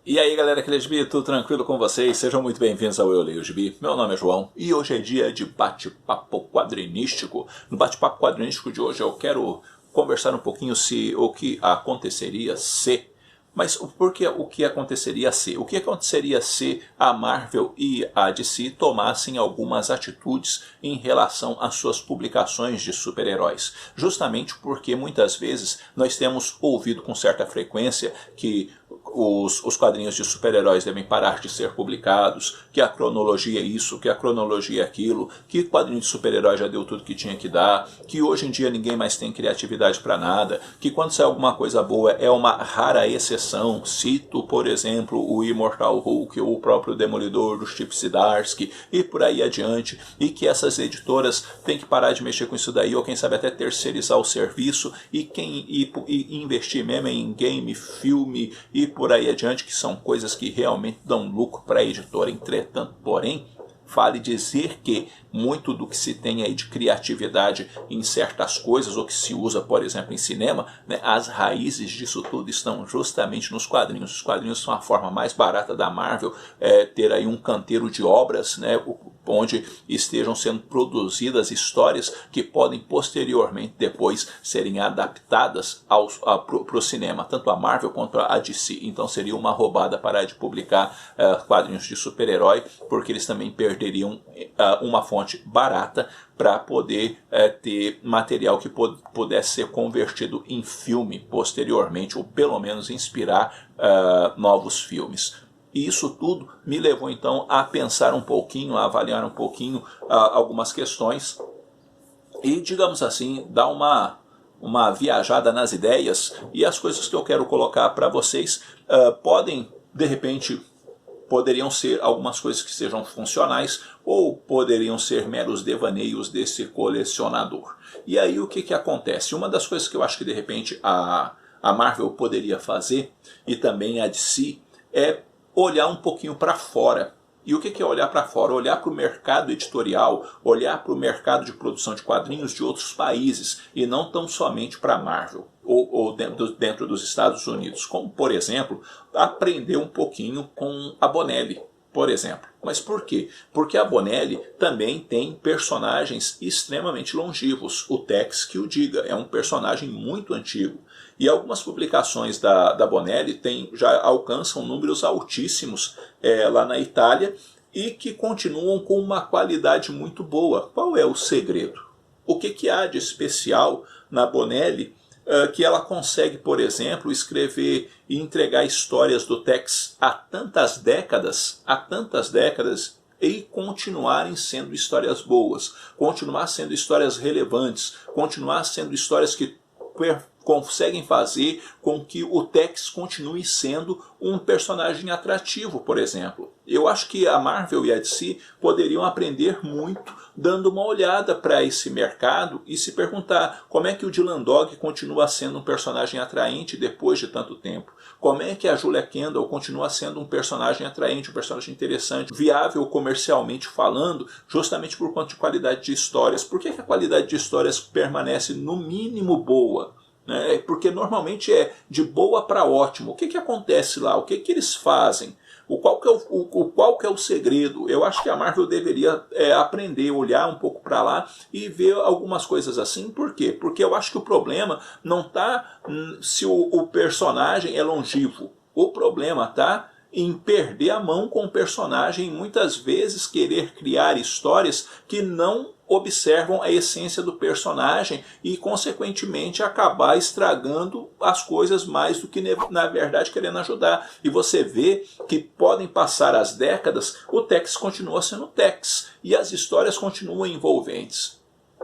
E aí galera, aqui é Gibi, tudo tranquilo com vocês? Sejam muito bem-vindos ao Eu Leio Gibi. Meu nome é João e hoje é dia de bate-papo quadrinístico. No bate-papo quadrinístico de hoje eu quero conversar um pouquinho o que aconteceria se... Mas por que o que aconteceria se? O que aconteceria se a Marvel e a DC tomassem algumas atitudes em relação às suas publicações de super-heróis? Justamente porque muitas vezes nós temos ouvido com certa frequência que os quadrinhos de super-heróis devem parar de ser publicados, que a cronologia é isso, que a cronologia é aquilo, que o quadrinho de super-herói já deu tudo que tinha que dar, que hoje em dia ninguém mais tem criatividade para nada, que quando sai alguma coisa boa é uma rara exceção. Cito, por exemplo, o Immortal Hulk ou o próprio Demolidor do Chip Zdarsky e por aí adiante, e que essas editoras têm que parar de mexer com isso daí, ou quem sabe até terceirizar o serviço e investir mesmo em game, filme e por aí adiante, que são coisas que realmente dão lucro para a editora. Entretanto, porém, vale dizer que muito do que se tem aí de criatividade em certas coisas, ou que se usa, por exemplo, em cinema, né, as raízes disso tudo estão justamente nos quadrinhos. Os quadrinhos são a forma mais barata da Marvel, ter aí um canteiro de obras, né, onde estejam sendo produzidas histórias que podem posteriormente depois serem adaptadas para o cinema, tanto a Marvel quanto a DC. Então seria uma roubada parar de publicar quadrinhos de super-herói, porque eles também perderiam uma fonte barata para poder ter material que pudesse ser convertido em filme posteriormente, ou pelo menos inspirar novos filmes. E isso tudo me levou então a pensar um pouquinho, a avaliar um pouquinho algumas questões e, digamos assim, dar uma viajada nas ideias. E as coisas que eu quero colocar para vocês podem, de repente, poderiam ser algumas coisas que sejam funcionais ou poderiam ser meros devaneios desse colecionador. E aí o que acontece? Uma das coisas que eu acho que de repente a Marvel poderia fazer, e também a DC, é olhar um pouquinho para fora. E o que é olhar para fora? Olhar para o mercado editorial, olhar para o mercado de produção de quadrinhos de outros países, e não tão somente para a Marvel, ou dentro dos Estados Unidos. Como, por exemplo, aprender um pouquinho com a Bonelli, por exemplo. Mas por quê? Porque a Bonelli também tem personagens extremamente longivos. O Tex que o diga, é um personagem muito antigo. E algumas publicações da Bonelli já alcançam números altíssimos lá na Itália e que continuam com uma qualidade muito boa. Qual é o segredo? O que há de especial na Bonelli que ela consegue, por exemplo, escrever e entregar histórias do Tex há tantas décadas e continuarem sendo histórias boas, continuar sendo histórias relevantes, continuar sendo histórias que conseguem fazer com que o Tex continue sendo um personagem atrativo, por exemplo. Eu acho que a Marvel e a DC poderiam aprender muito dando uma olhada para esse mercado e se perguntar como é que o Dylan Dog continua sendo um personagem atraente depois de tanto tempo. Como é que a Julia Kendall continua sendo um personagem atraente, um personagem interessante, viável comercialmente falando, justamente por conta de qualidade de histórias. Por que a qualidade de histórias permanece no mínimo boa? Porque normalmente é de boa para ótimo. O que acontece lá? O que eles fazem? Qual que é o segredo? Eu acho que a Marvel deveria aprender, olhar um pouco para lá e ver algumas coisas assim. Por quê? Porque eu acho que o problema não está se o personagem é longevo. O problema está em perder a mão com o personagem, muitas vezes querer criar histórias que não observam a essência do personagem e, consequentemente, acabar estragando as coisas mais do que, na verdade, querendo ajudar. E você vê que podem passar as décadas, o Tex continua sendo Tex e as histórias continuam envolventes.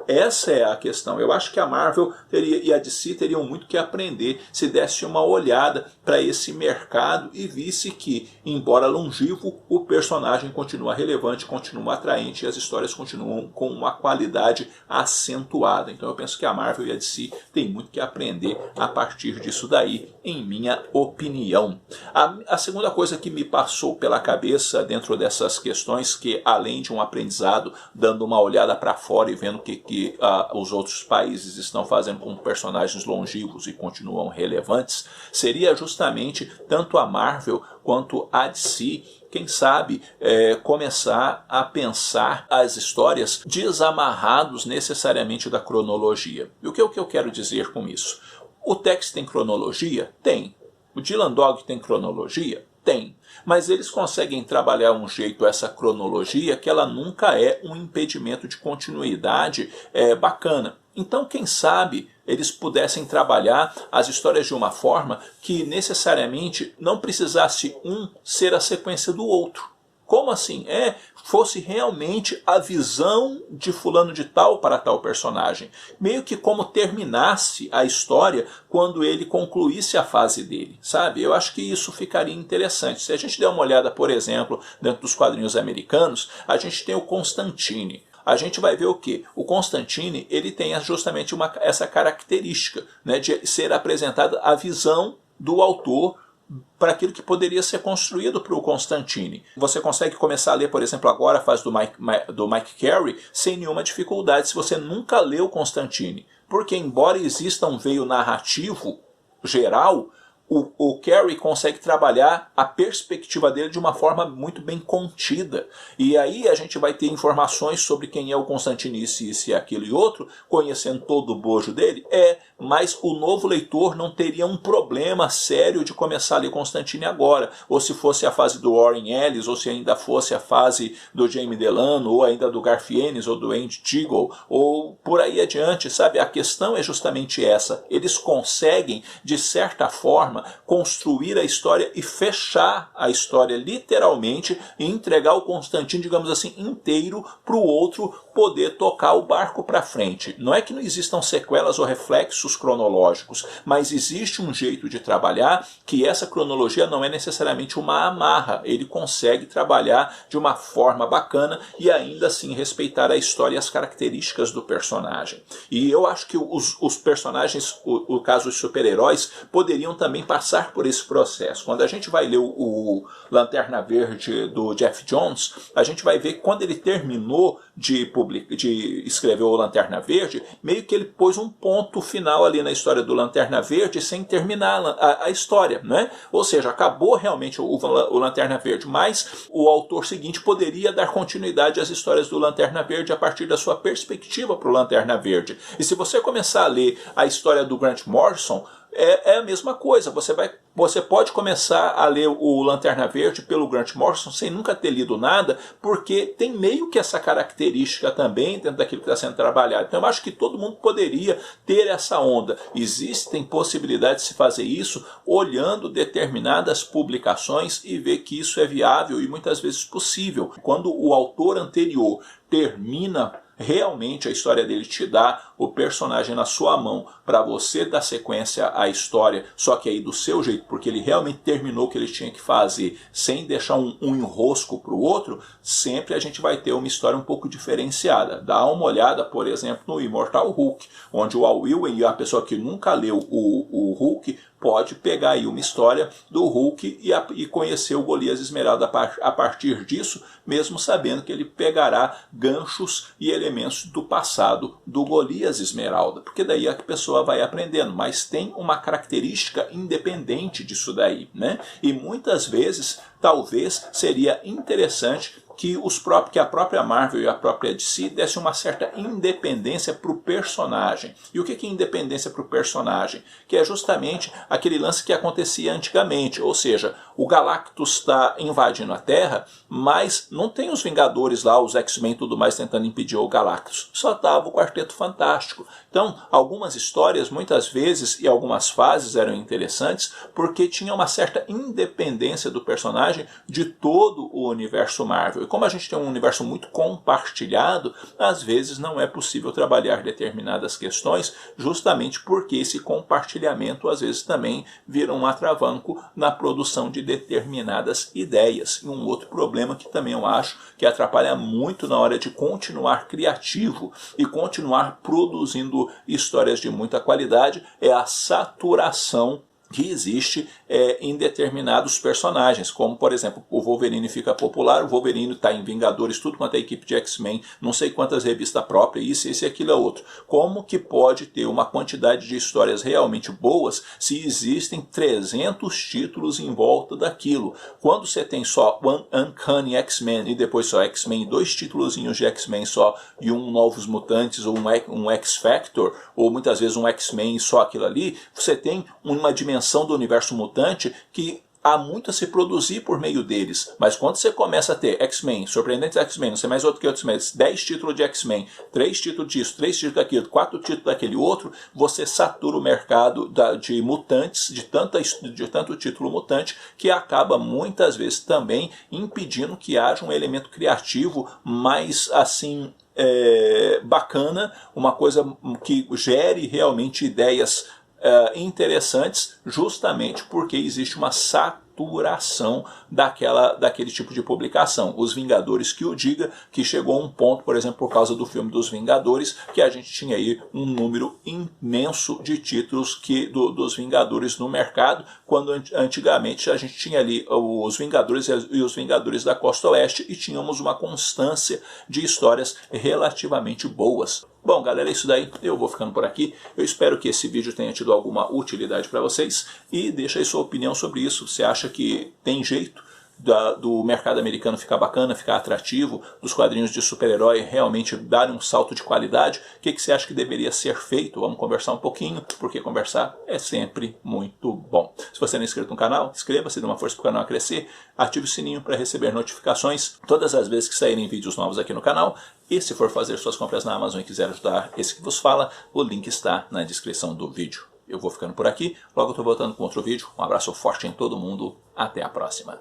Essa é a questão. Eu acho que a Marvel e a DC teriam muito que aprender se desse uma olhada para esse mercado e visse que, embora longevo, o personagem continua relevante, continua atraente e as histórias continuam com uma qualidade acentuada. Então eu penso que a Marvel e a DC têm muito que aprender a partir disso daí, em minha opinião. A segunda coisa que me passou pela cabeça dentro dessas questões, que além de um aprendizado, dando uma olhada para fora e vendo o que que os outros países estão fazendo com personagens longevos e continuam relevantes, seria justamente tanto a Marvel quanto a DC, quem sabe, começar a pensar as histórias desamarrados necessariamente da cronologia. E o que eu quero dizer com isso? O Tex tem cronologia? Tem. O Dylan Dog tem cronologia? Tem. Mas eles conseguem trabalhar um jeito essa cronologia que ela nunca é um impedimento de continuidade bacana. Então, quem sabe, eles pudessem trabalhar as histórias de uma forma que necessariamente não precisasse um ser a sequência do outro. Como assim? Fosse realmente a visão de fulano de tal para tal personagem. Meio que como terminasse a história quando ele concluísse a fase dele, sabe? Eu acho que isso ficaria interessante. Se a gente der uma olhada, por exemplo, dentro dos quadrinhos americanos, a gente tem o Constantine. A gente vai ver o quê? O Constantine, ele tem justamente essa característica, né, de ser apresentada a visão do autor para aquilo que poderia ser construído para o Constantine. Você consegue começar a ler, por exemplo, agora a fase do Mike Carey sem nenhuma dificuldade se você nunca leu Constantine. Porque embora exista um veio narrativo geral, o Carey consegue trabalhar a perspectiva dele de uma forma muito bem contida. E aí a gente vai ter informações sobre quem é o Constantine, isso e aquilo e outro, conhecendo todo o bojo dele, mas o novo leitor não teria um problema sério de começar a ler Constantine agora. Ou se fosse a fase do Warren Ellis, ou se ainda fosse a fase do Jamie Delano, ou ainda do Garth Ennis, ou do Andy Diggle, ou por aí adiante, sabe? A questão é justamente essa. Eles conseguem, de certa forma, construir a história e fechar a história literalmente e entregar o Constantine, digamos assim, inteiro para o outro poder tocar o barco para frente. Não é que não existam sequelas ou reflexos cronológicos, mas existe um jeito de trabalhar que essa cronologia não é necessariamente uma amarra. Ele consegue trabalhar de uma forma bacana e ainda assim respeitar a história e as características do personagem. E eu acho que os personagens, o caso dos super-heróis, poderiam também passar por esse processo. Quando a gente vai ler o Lanterna Verde do Jeff Jones, a gente vai ver que quando ele terminou de escrever o Lanterna Verde, meio que ele pôs um ponto final ali na história do Lanterna Verde sem terminar a história, né? Ou seja, acabou realmente o Lanterna Verde, mas o autor seguinte poderia dar continuidade às histórias do Lanterna Verde a partir da sua perspectiva para o Lanterna Verde. E se você começar a ler a história do Grant Morrison, é a mesma coisa. Você pode começar a ler o Lanterna Verde pelo Grant Morrison sem nunca ter lido nada, porque tem meio que essa característica também dentro daquilo que está sendo trabalhado. Então eu acho que todo mundo poderia ter essa onda. Existem possibilidades de se fazer isso olhando determinadas publicações e ver que isso é viável e muitas vezes possível. Quando o autor anterior termina realmente a história dele, te dá o personagem na sua mão para você dar sequência à história, só que aí do seu jeito, porque ele realmente terminou o que ele tinha que fazer, sem deixar um enrosco para o outro, sempre a gente vai ter uma história um pouco diferenciada. Dá uma olhada, por exemplo, no Immortal Hulk, onde o Al Ewing e a pessoa que nunca leu o Hulk pode pegar aí uma história do Hulk e conhecer o Golias Esmeralda a partir disso, mesmo sabendo que ele pegará ganchos e elementos do passado do Golias Esmeralda, porque daí a pessoa vai aprendendo, mas tem uma característica independente disso daí, né? E muitas vezes, talvez, seria interessante que a própria Marvel e a própria DC dessem uma certa independência para o personagem. E o que é independência para o personagem? Que é justamente aquele lance que acontecia antigamente, ou seja, o Galactus está invadindo a Terra, mas não tem os Vingadores lá, os X-Men e tudo mais tentando impedir o Galactus. Só estava o Quarteto Fantástico. Então, algumas histórias, muitas vezes, e algumas fases eram interessantes, porque tinha uma certa independência do personagem de todo o universo Marvel. E como a gente tem um universo muito compartilhado, às vezes não é possível trabalhar determinadas questões, justamente porque esse compartilhamento às vezes também vira um atravanco na produção de determinadas ideias. E um outro problema que também eu acho que atrapalha muito na hora de continuar criativo e continuar produzindo histórias de muita qualidade é a saturação que existe em determinados personagens, como por exemplo o Wolverine fica popular, o Wolverine está em Vingadores, tudo quanto é equipe de X-Men, não sei quantas revistas próprias, isso, esse, aquilo, outro. Como que pode ter uma quantidade de histórias realmente boas se existem 300 títulos em volta daquilo? Quando você tem só One Uncanny X-Men e depois só X-Men, 2 títulozinhos de X-Men só e um Novos Mutantes ou um X-Factor, ou muitas vezes um X-Men e só aquilo ali, você tem uma dimensão do universo mutante que há muito a se produzir por meio deles. Mas quando você começa a ter X-Men, Surpreendentes X-Men, não sei mais outro que outros, 10 títulos de X-Men, 3 títulos disso, 3 títulos daquilo, 4 títulos daquele outro, você satura o mercado de mutantes, de tanto título mutante, que acaba muitas vezes também impedindo que haja um elemento criativo mais assim bacana, uma coisa que gere realmente ideias interessantes, justamente porque existe uma saturação daquele tipo de publicação. Os Vingadores que o diga, que chegou a um ponto, por exemplo, por causa do filme dos Vingadores, que a gente tinha aí um número imenso de títulos dos Vingadores no mercado, quando antigamente a gente tinha ali os Vingadores e os Vingadores da Costa Oeste e tínhamos uma constância de histórias relativamente boas. Bom, galera, é isso daí. Eu vou ficando por aqui. Eu espero que esse vídeo tenha tido alguma utilidade para vocês. E deixa aí sua opinião sobre isso. Você acha que tem jeito do mercado americano ficar bacana, ficar atrativo, dos quadrinhos de super-herói realmente darem um salto de qualidade? O que você acha que deveria ser feito? Vamos conversar um pouquinho, porque conversar é sempre muito bom. Se você não é inscrito no canal, inscreva-se, dê uma força para o canal crescer, ative o sininho para receber notificações todas as vezes que saírem vídeos novos aqui no canal. E se for fazer suas compras na Amazon e quiser ajudar esse que vos fala, o link está na descrição do vídeo. Eu vou ficando por aqui, logo eu estou voltando com outro vídeo. Um abraço forte em todo mundo, até a próxima.